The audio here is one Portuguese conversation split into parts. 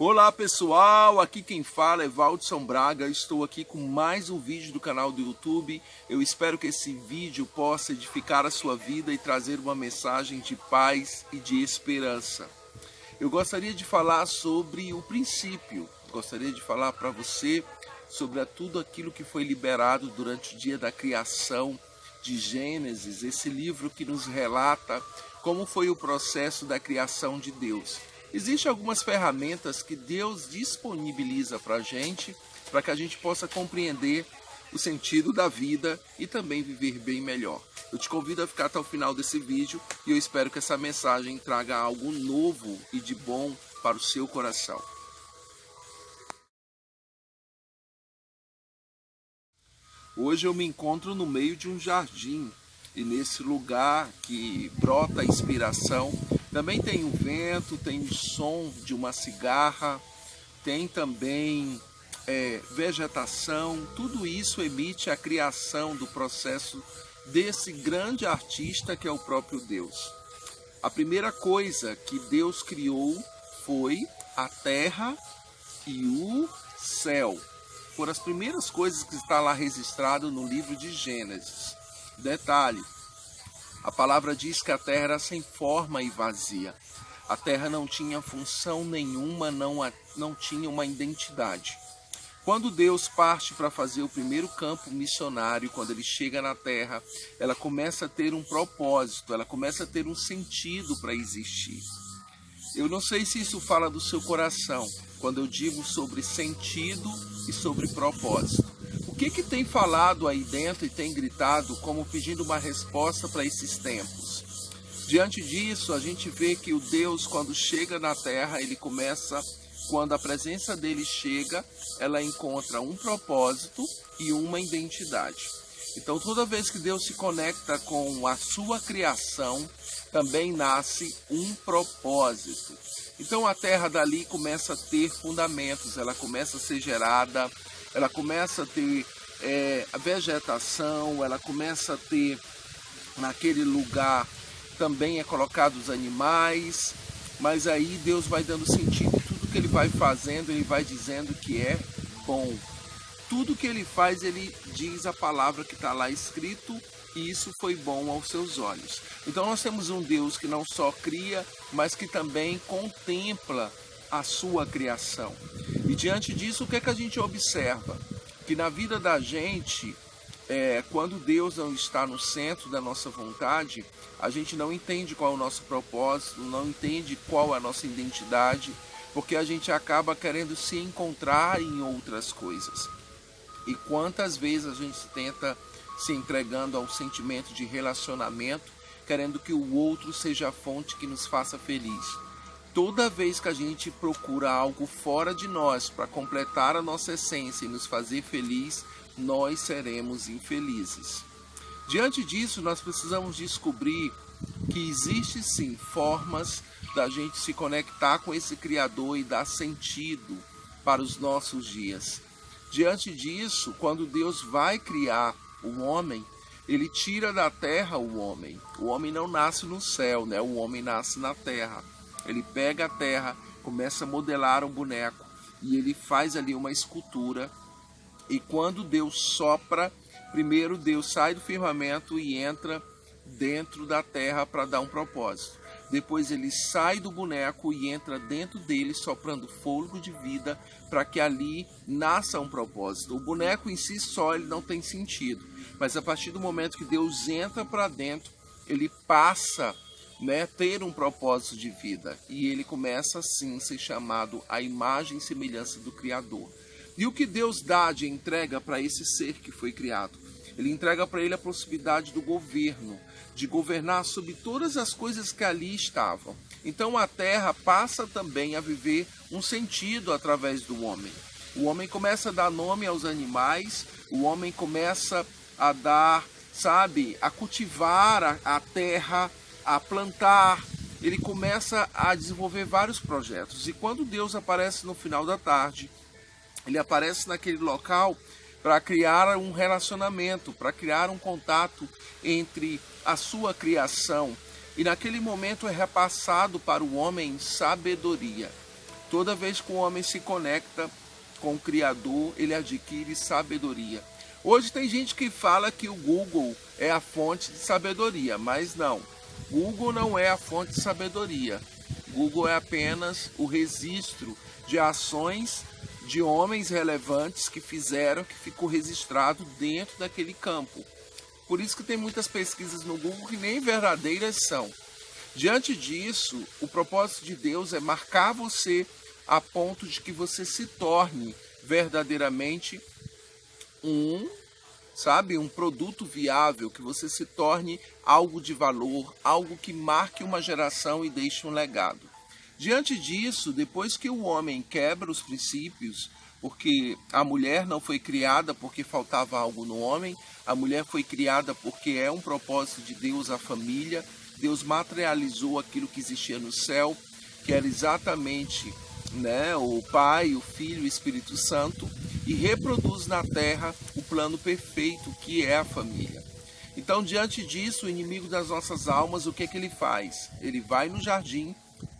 Olá pessoal, aqui quem fala é Valdson Braga, estou aqui com mais um vídeo do canal do YouTube. Eu espero que esse vídeo possa edificar a sua vida e trazer uma mensagem de paz e de esperança. Eu gostaria de falar sobre o princípio, gostaria de falar para você sobre tudo aquilo que foi liberado durante o dia da criação de Gênesis, esse livro que nos relata como foi o processo da criação de Deus. Existem algumas ferramentas que Deus disponibiliza para a gente, para que a gente possa compreender o sentido da vida e também viver bem melhor. Eu te convido a ficar até o final desse vídeo e eu espero que essa mensagem traga algo novo e de bom para o seu coração. Hoje eu me encontro no meio de um jardim e nesse lugar que brota a inspiração, também tem o vento, tem o som de uma cigarra, tem também vegetação, tudo isso emite a criação do processo desse grande artista que é o próprio Deus. A primeira coisa que Deus criou foi a terra e o céu. Foram as primeiras coisas que está lá registrado no livro de Gênesis. Detalhe, a palavra diz que a terra era sem forma e vazia. A terra não tinha função nenhuma, não tinha uma identidade. Quando Deus parte para fazer o primeiro campo missionário, quando ele chega na terra, ela começa a ter um propósito, ela começa a ter um sentido para existir. Eu não sei se isso fala do seu coração, quando eu digo sobre sentido e sobre propósito. O que tem falado aí dentro e tem gritado como pedindo uma resposta para esses tempos? Diante disso, a gente vê que o Deus, quando chega na terra, ele começa, quando a presença dele chega, ela encontra um propósito e uma identidade. Então, toda vez que Deus se conecta com a sua criação, também nasce um propósito. Então, a terra dali começa a ter fundamentos, ela começa a ser gerada, ela começa a ter a vegetação, ela começa a ter, naquele lugar, também colocado os animais, mas aí Deus vai dando sentido em tudo que ele vai fazendo, ele vai dizendo que é bom. Tudo que ele faz, ele diz a palavra que está lá escrito, e isso foi bom aos seus olhos. Então nós temos um Deus que não só cria, mas que também contempla a sua criação. E diante disso, o que é que a gente observa? Que na vida da gente, quando Deus não está no centro da nossa vontade, a gente não entende qual é o nosso propósito, não entende qual é a nossa identidade, porque a gente acaba querendo se encontrar em outras coisas. E quantas vezes a gente tenta se entregando a um sentimento de relacionamento, querendo que o outro seja a fonte que nos faça feliz. Toda vez que a gente procura algo fora de nós para completar a nossa essência e nos fazer feliz, nós seremos infelizes. Diante disso, nós precisamos descobrir que existe sim formas da gente se conectar com esse Criador e dar sentido para os nossos dias. Diante disso, quando Deus vai criar o homem, ele tira da terra o homem. O homem não nasce no céu, né? O homem nasce na terra. Ele pega a terra, começa a modelar um boneco e ele faz ali uma escultura. E quando Deus sopra, primeiro Deus sai do firmamento e entra dentro da terra para dar um propósito. Depois ele sai do boneco e entra dentro dele soprando fôlego de vida para que ali nasça um propósito. O boneco em si só ele não tem sentido, mas a partir do momento que Deus entra para dentro, ele passa a ter um propósito de vida e ele começa assim a ser chamado a imagem e semelhança do Criador. E o que Deus dá de entrega para esse ser que foi criado? Ele entrega para ele a possibilidade do governo, de governar sobre todas as coisas que ali estavam. Então a terra passa também a viver um sentido através do homem. O homem começa a dar nome aos animais, o homem começa a dar, a cultivar a terra, a plantar. Ele começa a desenvolver vários projetos. E quando Deus aparece no final da tarde, ele aparece naquele local para criar um relacionamento, para criar um contato entre a sua criação. E naquele momento é repassado para o homem sabedoria. Toda vez que o homem se conecta com o Criador, ele adquire sabedoria. Hoje tem gente que fala que o Google é a fonte de sabedoria, mas não. Google não é a fonte de sabedoria. Google é apenas o registro de ações de homens relevantes que fizeram, que ficou registrado dentro daquele campo. Por isso que tem muitas pesquisas no Google que nem verdadeiras são. Diante disso, o propósito de Deus é marcar você a ponto de que você se torne verdadeiramente um produto viável, que você se torne algo de valor, algo que marque uma geração e deixe um legado. Diante disso, depois que o homem quebra os princípios, porque a mulher não foi criada porque faltava algo no homem, a mulher foi criada porque é um propósito de Deus a família. Deus materializou aquilo que existia no céu, que era exatamente o Pai, o Filho e o Espírito Santo, e reproduz na terra o plano perfeito que é a família. Então, diante disso, o inimigo das nossas almas, o que é que ele faz? Ele vai no jardim,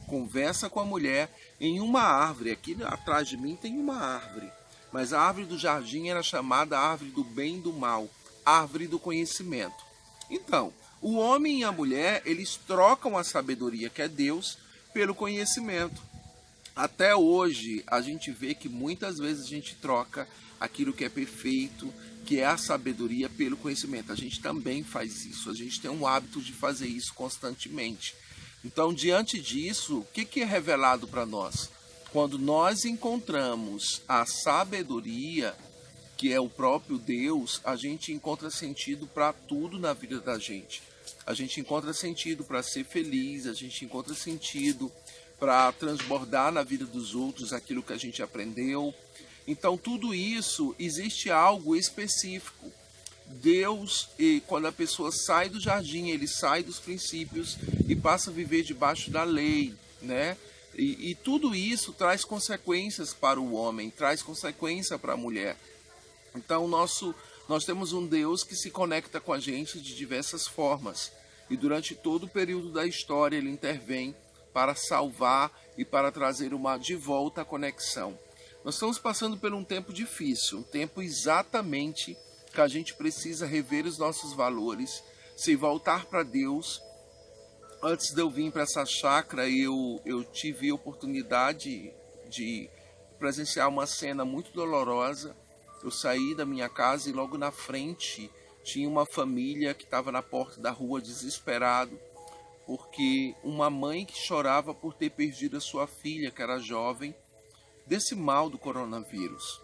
conversa com a mulher em uma árvore. Aqui atrás de mim tem uma árvore, mas a árvore do jardim era chamada árvore do bem e do mal, árvore do conhecimento. Então, o homem e a mulher, eles trocam a sabedoria, que é Deus, pelo conhecimento. Até hoje, a gente vê que muitas vezes a gente troca aquilo que é perfeito, que é a sabedoria, pelo conhecimento. A gente também faz isso, a gente tem um hábito de fazer isso constantemente. Então, diante disso, o que é revelado para nós? Quando nós encontramos a sabedoria, que é o próprio Deus, a gente encontra sentido para tudo na vida da gente. A gente encontra sentido para ser feliz, a gente encontra sentido para transbordar na vida dos outros aquilo que a gente aprendeu. Então, tudo isso, existe algo específico. Deus, quando a pessoa sai do jardim, ele sai dos princípios e passa a viver debaixo da lei, né? E tudo isso traz consequências para o homem, traz consequência para a mulher. Então, nós temos um Deus que se conecta com a gente de diversas formas. E durante todo o período da história, ele intervém para salvar e para trazer de volta a conexão. Nós estamos passando por um tempo difícil, um tempo exatamente que a gente precisa rever os nossos valores, se voltar para Deus. Antes de eu vir para essa chácara, eu tive a oportunidade de presenciar uma cena muito dolorosa. Eu saí da minha casa e logo na frente tinha uma família que estava na porta da rua desesperado, porque uma mãe que chorava por ter perdido a sua filha, que era jovem, desse mal do coronavírus.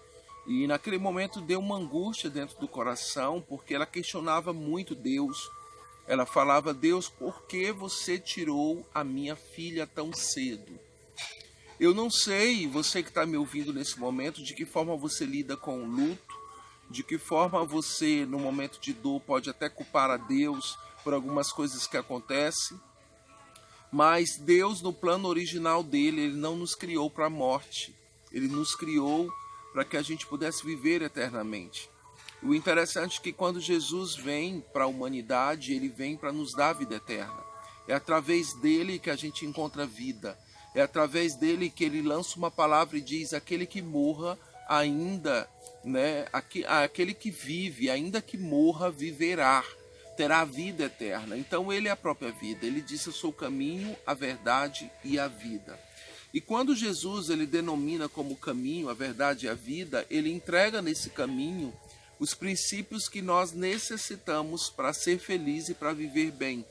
E naquele momento deu uma angústia dentro do coração, porque ela questionava muito Deus. Ela falava: Deus, por que você tirou a minha filha tão cedo? Eu não sei, você que está me ouvindo nesse momento, de que forma você lida com o luto, de que forma você, no momento de dor, pode até culpar a Deus por algumas coisas que acontecem. Mas Deus, no plano original dele, ele não nos criou para a morte. Ele nos criou para que a gente pudesse viver eternamente. O interessante é que quando Jesus vem para a humanidade, ele vem para nos dar vida eterna. É através dele que a gente encontra vida. É através dele que ele lança uma palavra e diz: aquele que morra ainda, aquele que vive, ainda que morra, viverá, terá vida eterna. Então ele é a própria vida. Ele disse: eu sou o caminho, a verdade e a vida. E quando Jesus ele denomina como caminho, a verdade e a vida, ele entrega nesse caminho os princípios que nós necessitamos para ser feliz e para viver bem.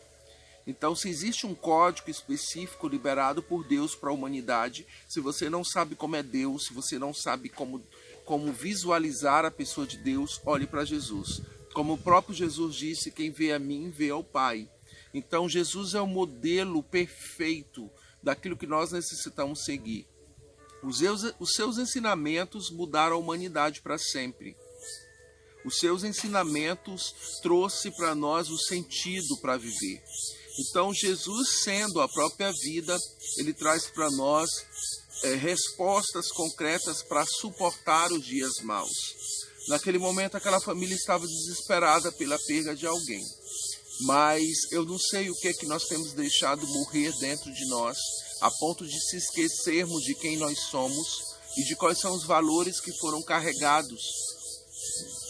Então, se existe um código específico liberado por Deus para a humanidade, se você não sabe como é Deus, se você não sabe como visualizar a pessoa de Deus, olhe para Jesus. Como o próprio Jesus disse: quem vê a mim, vê ao Pai. Então, Jesus é o modelo perfeito daquilo que nós necessitamos seguir. Os seus ensinamentos mudaram a humanidade para sempre. Os seus ensinamentos trouxe para nós o sentido para viver. Então, Jesus, sendo a própria vida, ele traz para nós respostas concretas para suportar os dias maus. Naquele momento, aquela família estava desesperada pela perda de alguém. Mas eu não sei o que é que nós temos deixado morrer dentro de nós a ponto de se esquecermos de quem nós somos e de quais são os valores que foram carregados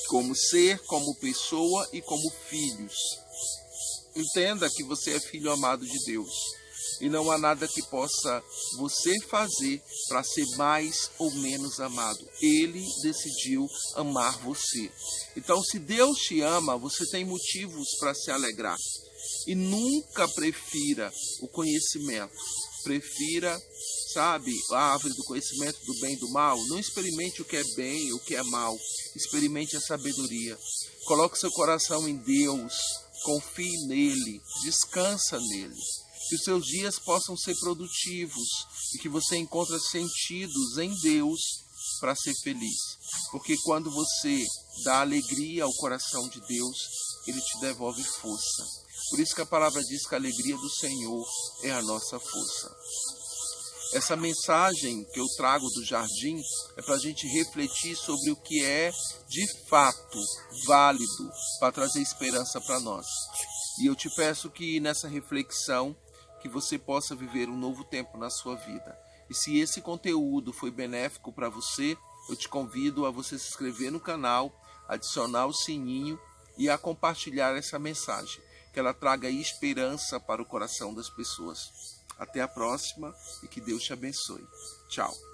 como ser, como pessoa e como filhos. Entenda que você é filho amado de Deus e não há nada que possa você fazer para ser mais ou menos amado. Ele decidiu amar você. Então, se Deus te ama, você tem motivos para se alegrar. E nunca prefira o conhecimento. Prefira, sabe, a árvore do conhecimento do bem e do mal. Não experimente o que é bem e o que é mal. Experimente a sabedoria. Coloque seu coração em Deus. Confie nele. Descansa nele. Que os seus dias possam ser produtivos e que você encontre sentidos em Deus para ser feliz. Porque quando você dá alegria ao coração de Deus, Ele te devolve força. Por isso que a palavra diz que a alegria do Senhor é a nossa força. Essa mensagem que eu trago do jardim é para a gente refletir sobre o que é de fato válido para trazer esperança para nós. E eu te peço que nessa reflexão que você possa viver um novo tempo na sua vida. E se esse conteúdo foi benéfico para você, eu te convido a você se inscrever no canal, adicionar o sininho e a compartilhar essa mensagem, que ela traga esperança para o coração das pessoas. Até a próxima e que Deus te abençoe. Tchau.